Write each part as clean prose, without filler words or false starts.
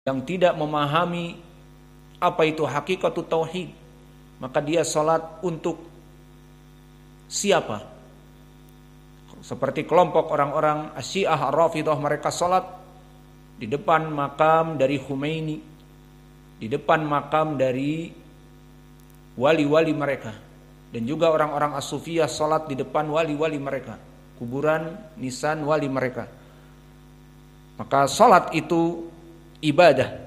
yang tidak memahami apa itu hakikatut tauhid, maka dia salat untuk siapa? Seperti kelompok orang-orang Syiah Ar-Rafidhah, mereka salat di depan makam dari Khomeini, di depan makam dari wali-wali mereka, dan juga orang-orang As-Sufiyah salat di depan wali-wali mereka, kuburan nisan wali mereka. Maka salat itu ibadah.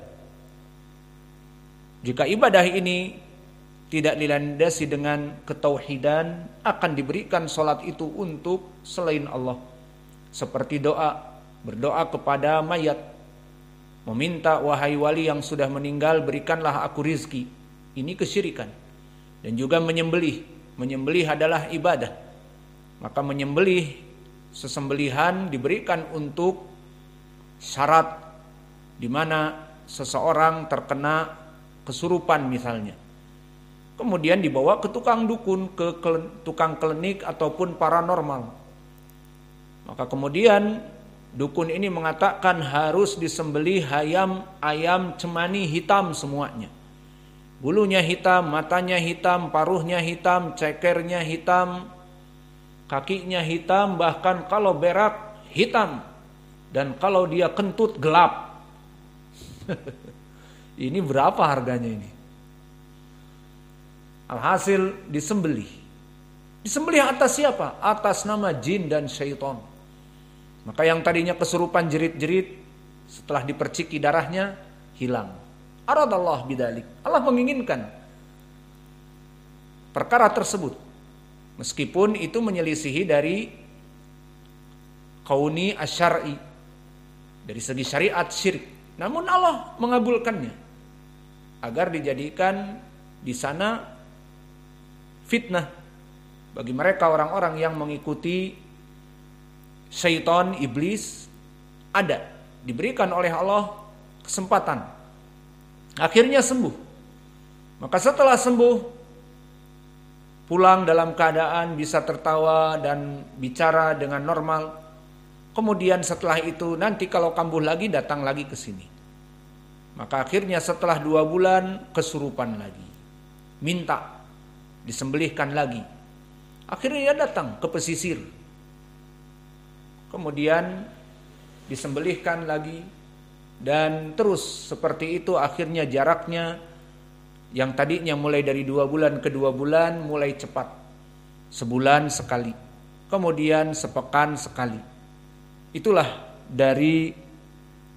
Jika ibadah ini tidak dilandasi dengan ketauhidan, akan diberikan salat itu untuk selain Allah. Seperti doa, berdoa kepada mayat, meminta, wahai wali yang sudah meninggal, berikanlah aku rizki. Ini kesyirikan. Dan juga menyembelih. Menyembelih adalah ibadah. Maka menyembelih, sesembelihan diberikan untuk syarat di mana seseorang terkena kesurupan misalnya. Kemudian dibawa ke tukang dukun, ke tukang klinik ataupun paranormal. Maka kemudian dukun ini mengatakan harus disembelih ayam cemani hitam semuanya. Bulunya hitam, matanya hitam, paruhnya hitam, cekernya hitam, kakinya hitam, bahkan kalau berak hitam. Dan kalau dia kentut gelap. Ini berapa harganya ini? Alhasil disembelih. Disembelih atas siapa? Atas nama jin dan syaitan. Maka yang tadinya kesurupan jerit-jerit, setelah diperciki darahnya hilang. Aradallah bidzalik. Allah menginginkan perkara tersebut. Meskipun itu menyelisihi dari kauni asyari, dari segi syariat syirik. Namun Allah mengabulkannya agar dijadikan di sana fitnah bagi mereka orang-orang yang mengikuti syaitan, iblis. Ada, diberikan oleh Allah kesempatan, akhirnya sembuh. Maka setelah sembuh, pulang dalam keadaan bisa tertawa dan bicara dengan normal. Kemudian setelah itu nanti kalau kambuh lagi datang lagi ke sini. Maka akhirnya setelah 2 bulan kesurupan lagi. Minta disembelihkan lagi. Akhirnya dia datang ke pesisir. Kemudian disembelihkan lagi. Dan terus seperti itu, akhirnya jaraknya yang tadinya mulai dari 2 bulan ke 2 bulan mulai cepat. Sebulan sekali. Kemudian sepekan sekali. Itulah dari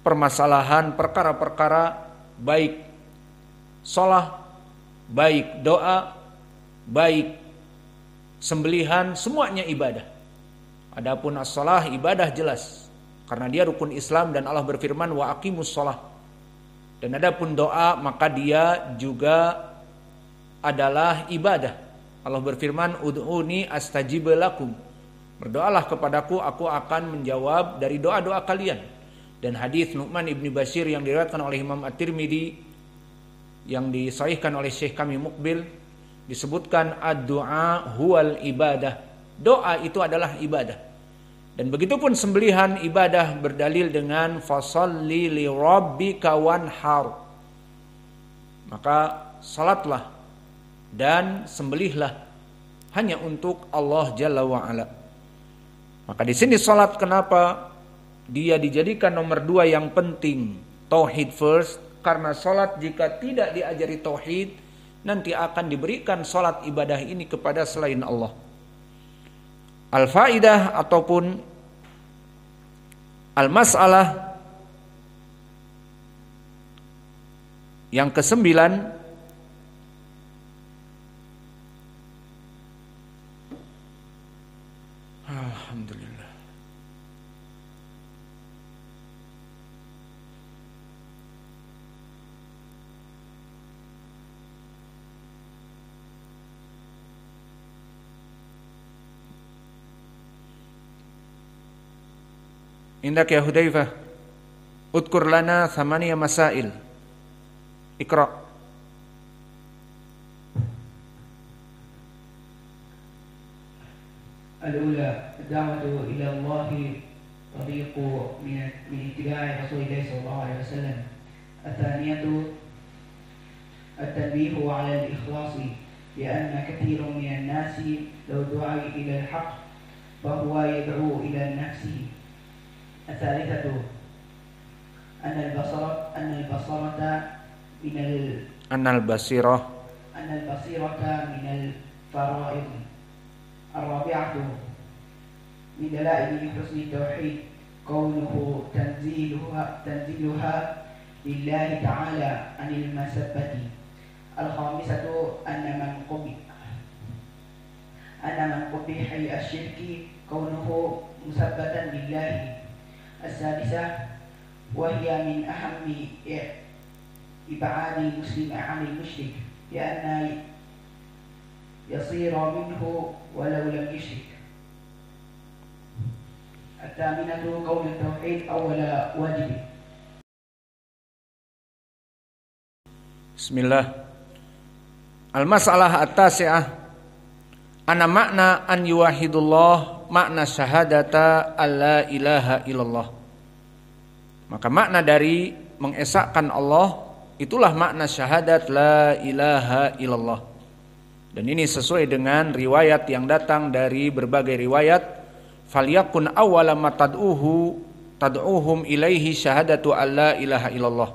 permasalahan perkara-perkara baik shalah, baik doa, baik sembelihan, semuanya ibadah. Adapun as-shalah ibadah jelas karena dia rukun Islam dan Allah berfirman wa aqimus shalah. Dan adapun doa maka dia juga adalah ibadah. Allah berfirman ud'uni astajib lakum. Berdoalah kepadaku, aku akan menjawab dari doa-doa kalian. Dan hadis Nu'man ibni Bashir yang diriwayatkan oleh Imam At-Tirmidzi yang disahihkan oleh Syekh kami Muqbil, disebutkan ad-du'a huwal ibadah. Doa itu adalah ibadah. Dan begitu pun sembelihan ibadah berdalil dengan fasalli li rabbika wanhar. Maka salatlah dan sembelihlah hanya untuk Allah Jalla wa Ala. Maka di sini salat kenapa dia dijadikan nomor 2 yang penting, tauhid first, karena salat jika tidak diajari tauhid nanti akan diberikan salat ibadah ini kepada selain Allah. Al-faidah ataupun al-mas'alah yang ke-9, alhamdulillah. Indak ya Hudzaifah, udkur lana 8 masail. Iqra. Al-ula, ad-da'watu ila Allah tariqu min ittiba'i Rasulillah sallallahu alaihi wasallam. الثانية التنبيه على الإخلاص لأن كثير من الناس لو دعا إلى الحق فهو يدعو إلى النفس. الثالثة أن البصيرة من الفرائض. الرابعة من دلائل حسن التوحيد كونه تنزيلها لله تعالى عن المسبة. الخامسة أن من قبح الشرك كونه مثبتا لله. السادسة وهي من أهم إبعاد المسلم عن المشرك لأن يصير منه ولو لم يشرك. الثامنة قول التوحيد أول واجب. Bismillah. Al-mas'alah at-tasi'ah anna makna an yuwahidullah makna syahadata alla ilaha illallah. Maka makna dari mengesahkan Allah itulah makna syahadat la ilaha illallah. Dan ini sesuai dengan riwayat yang datang dari berbagai riwayat. Falyakun awwala ma tad'uhum ilaihi syahadatu alla ilaha illallah.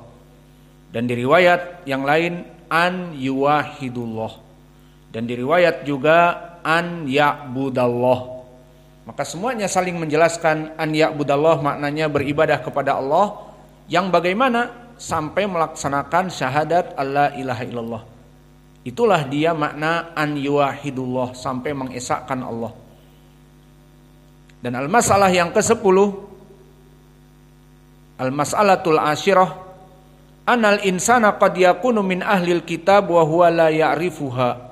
Dan di riwayat yang lain an yuwahidullah. Dan di riwayat juga an ya'budallah. Maka semuanya saling menjelaskan an ya'budallah maknanya beribadah kepada Allah yang bagaimana sampai melaksanakan syahadat alla ilaha illallah. Itulah dia makna an yuwahidullah sampai mengesahkan Allah. Dan al-masalah yang ke-10 al-mas'alatul asyirah anal insana qad yakunu min ahlil kitab wa huwa la ya'rifuha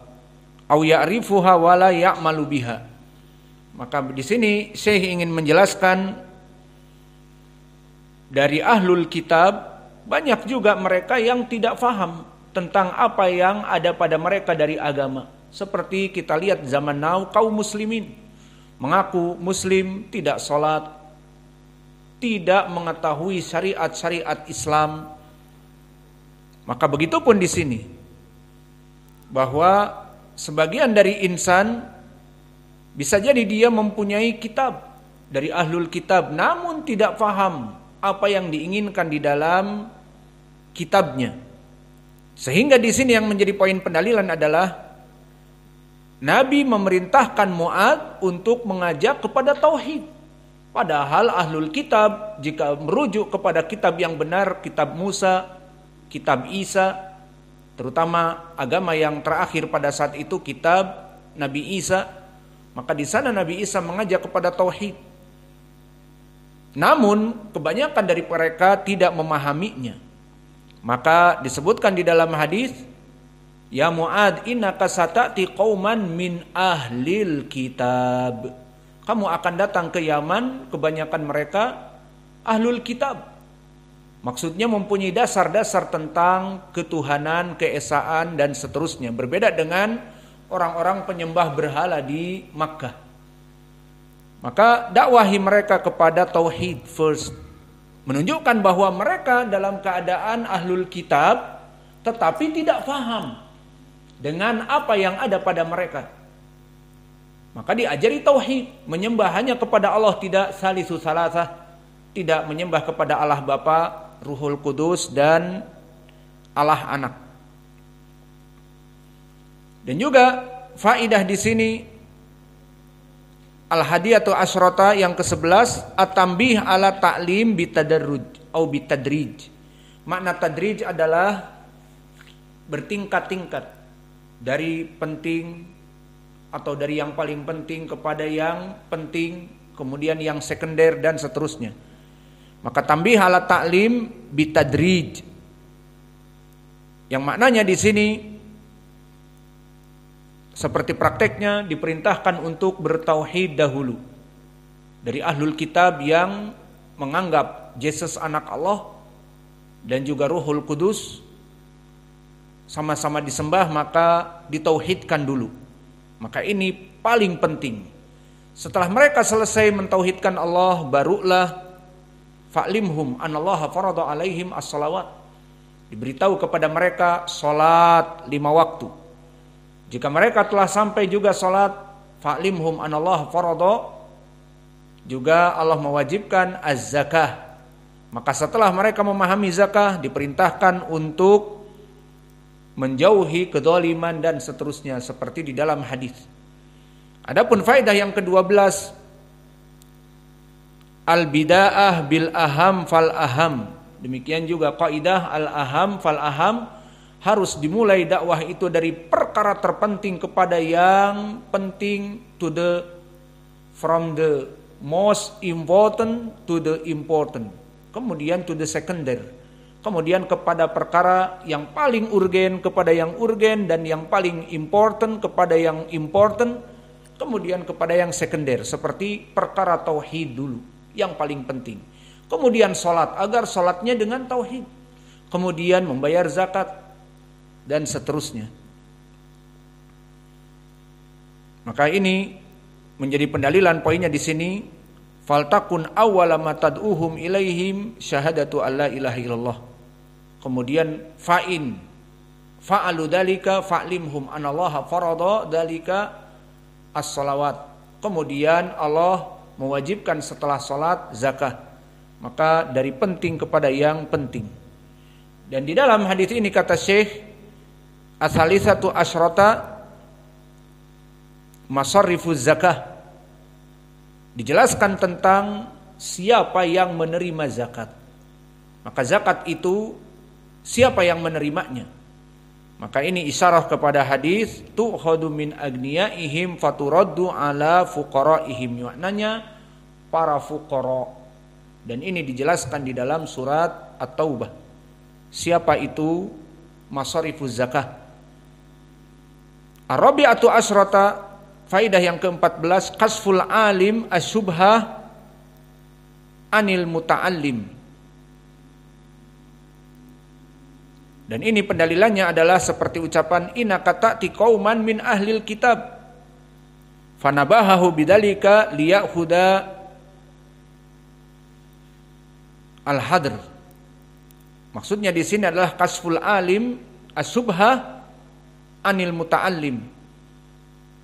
au ya'rifuha wa la ya'malu biha. Maka di sini Syekh ingin menjelaskan dari ahlul kitab banyak juga mereka yang tidak faham tentang apa yang ada pada mereka dari agama. Seperti kita lihat zaman now kaum muslimin mengaku muslim, tidak sholat, tidak mengetahui syariat-syariat Islam. Maka begitu pun di sini bahwa sebagian dari insan bisa jadi dia mempunyai kitab dari ahlul kitab namun tidak faham apa yang diinginkan di dalam kitabnya. Sehingga di sini yang menjadi poin pendalilan adalah Nabi memerintahkan Mu'adz untuk mengajak kepada tauhid. Padahal ahlul kitab jika merujuk kepada kitab yang benar, kitab Musa, kitab Isa, terutama agama yang terakhir pada saat itu kitab Nabi Isa, maka di sana Nabi Isa mengajak kepada tauhid. Namun kebanyakan dari mereka tidak memahaminya. Maka disebutkan di dalam hadis, ya Mu'adz innaka sata'ti qauman min ahlil kitab. Kamu akan datang ke Yaman, kebanyakan mereka ahlul kitab. Maksudnya mempunyai dasar-dasar tentang ketuhanan, keesaan dan seterusnya. Berbeda dengan orang-orang penyembah berhala di Makkah. Maka dakwahi mereka kepada tauhid first. Menunjukkan bahwa mereka dalam keadaan ahlul kitab tetapi tidak faham dengan apa yang ada pada mereka. Maka diajari tauhid, menyembah hanya kepada Allah, tidak salisu salasah, tidak menyembah kepada Allah Bapa, Ruhul Kudus dan Allah Anak. Dan juga faidah di sini al-hadiyatu asyrata yang ke-11 at-tambih ala ta'lim bitadarruj atau bitadrij. Makna tadrij adalah bertingkat-tingkat dari penting atau dari yang paling penting kepada yang penting, kemudian yang sekunder dan seterusnya. Maka tambih ala ta'lim bitadrij yang maknanya di sini seperti prakteknya diperintahkan untuk bertauhid dahulu. Dari ahlul kitab yang menganggap Yesus anak Allah dan juga Ruhul Kudus sama-sama disembah, maka ditauhidkan dulu. Maka ini paling penting. Setelah mereka selesai mentauhidkan Allah, barulah fa'limhum anallaha farada alaihim as-salawat. Diberitahu kepada mereka salat 5 waktu. Jika mereka telah sampai juga salat, fa'limhum anallah farada, juga Allah mewajibkan az-zakah. Maka setelah mereka memahami zakah, diperintahkan untuk menjauhi kedzaliman dan seterusnya seperti di dalam hadis. Adapun faedah yang ke-12, al-bida'ah bil aham fal aham. Demikian juga kaidah al-aham fal aham, harus dimulai dakwah itu dari perkara terpenting kepada yang penting, from the most important to the important, kemudian to the secondary, kemudian kepada perkara yang paling urgen kepada yang urgen, dan yang paling important kepada yang important, kemudian kepada yang sekunder, seperti perkara tauhid dulu yang paling penting, kemudian sholat agar sholatnya dengan tauhid, kemudian membayar zakat dan seterusnya. Maka ini menjadi pendalilan poinnya di sini, faltakun awwala ma tad'uhum ilaihim syahadatu alla ilaha illallah. Kemudian fa'in fa'alu dalika fa'limhum anallaha farada dalika as-salawat. Kemudian Allah mewajibkan setelah salat zakah. Maka dari penting kepada yang penting. Dan di dalam hadis ini kata Syekh, as-salisatu asyrata masarrifuz zakah, dijelaskan tentang siapa yang menerima zakat. Maka zakat itu siapa yang menerimanya? Maka ini isyarah kepada hadis tu'khadu min agniyaihim faturaddu ala fuqaraihim, maknanya para fuqara. Dan ini dijelaskan di dalam surat At-Taubah. Siapa itu masarrifuz zakah? Ar-rabi'atu asyrata, faidah yang ke-14, kasful alim asyubhah anil muta'allim. Dan ini pendalilannya adalah seperti ucapan innaka ta'ti qauman min ahlil kitab fanabahahu bidzalika liya'khuda al-hadr. Maksudnya di sini adalah kasful alim asyubhah anil muta'allim,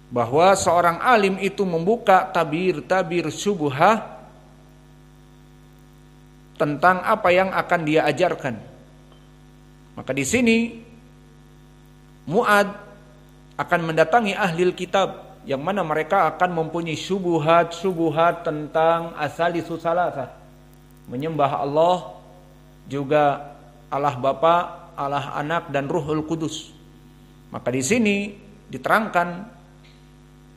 bahwa seorang alim itu membuka tabir syubhah tentang apa yang akan dia ajarkan. Maka di sini Mu'ad akan mendatangi ahli kitab, yang mana mereka akan mempunyai syubhat tentang asalisu salasah, menyembah Allah, juga Allah Bapa, Allah Anak, dan Ruhul Kudus. Maka di sini diterangkan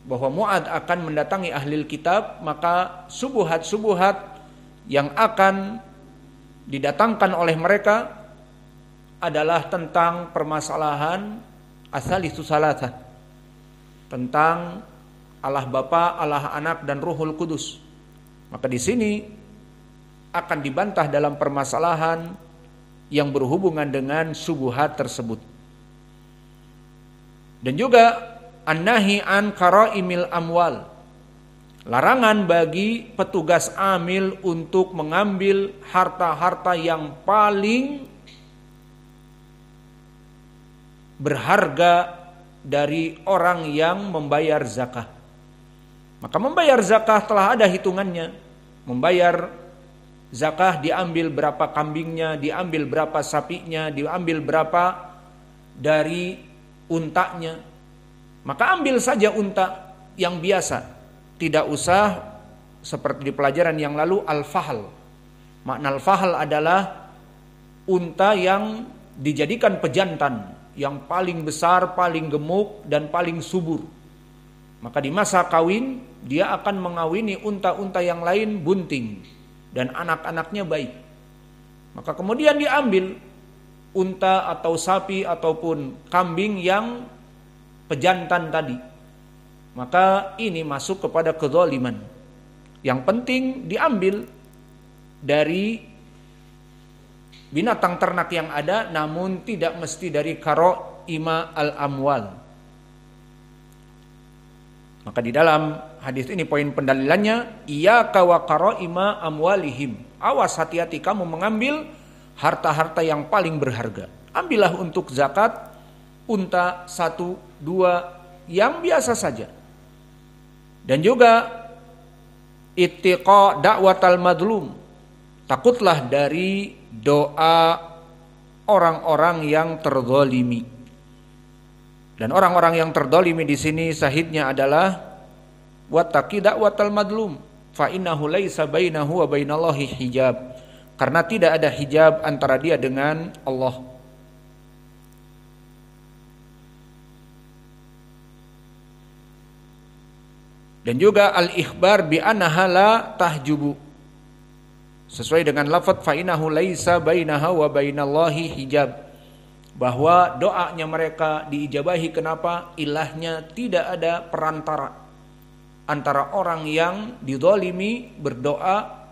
bahwa Mu'ad akan mendatangi ahli kitab, maka subuhat yang akan didatangkan oleh mereka adalah tentang permasalahan asalisu salasah, tentang Allah Bapa, Allah Anak, dan Ruhul Kudus. Maka di sini akan dibantah dalam permasalahan yang berhubungan dengan subuhat tersebut. Dan juga an-nahi an karaimil amwal, larangan bagi petugas amil untuk mengambil harta-harta yang paling berharga dari orang yang membayar zakah. Maka membayar zakah telah ada hitungannya. Membayar zakah diambil berapa kambingnya, diambil berapa sapinya, diambil berapa dari untanya. Maka ambil saja unta yang biasa, tidak usah seperti di pelajaran yang lalu al-fahl. Makna al-fahl adalah unta yang dijadikan pejantan, yang paling besar, paling gemuk, dan paling subur. Maka di masa kawin dia akan mengawini unta-unta yang lain bunting dan anak-anaknya baik. Maka kemudian diambil unta atau sapi ataupun kambing yang pejantan tadi. Maka ini masuk kepada kezaliman. Yang penting diambil dari binatang ternak yang ada, namun tidak mesti dari karaima al-amwal. Maka di dalam hadis ini poin pendalilannya, iyyaka wa karaima amwalihim. Awas, hati-hati kamu mengambil harta-harta yang paling berharga. ambillah untuk zakat unta 1, 2 yang biasa saja. Dan juga ittiqa da'watal madlum, takutlah dari doa orang-orang yang terzalimi. Dan orang-orang yang terzalimi di sini sahidnya adalah wattaqi da'watal madlum fa innahu laisa bainahu wa bainallahi hijab, karena tidak ada hijab antara dia dengan Allah. Dan juga al-ikhbar bi annaha la tahjubu, sesuai dengan lafaz fa innahu laisa bainaha wa bainallahi hijab, bahwa doanya mereka diijabahi. Kenapa? Ilahnya tidak ada perantara antara orang yang dizalimi berdoa.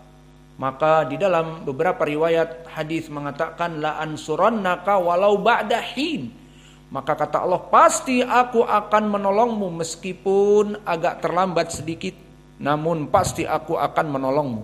Maka di dalam beberapa riwayat hadis mengatakan la ansurannaka walau ba'da hin, maka kata Allah, pasti aku akan menolongmu meskipun agak terlambat sedikit, namun pasti aku akan menolongmu.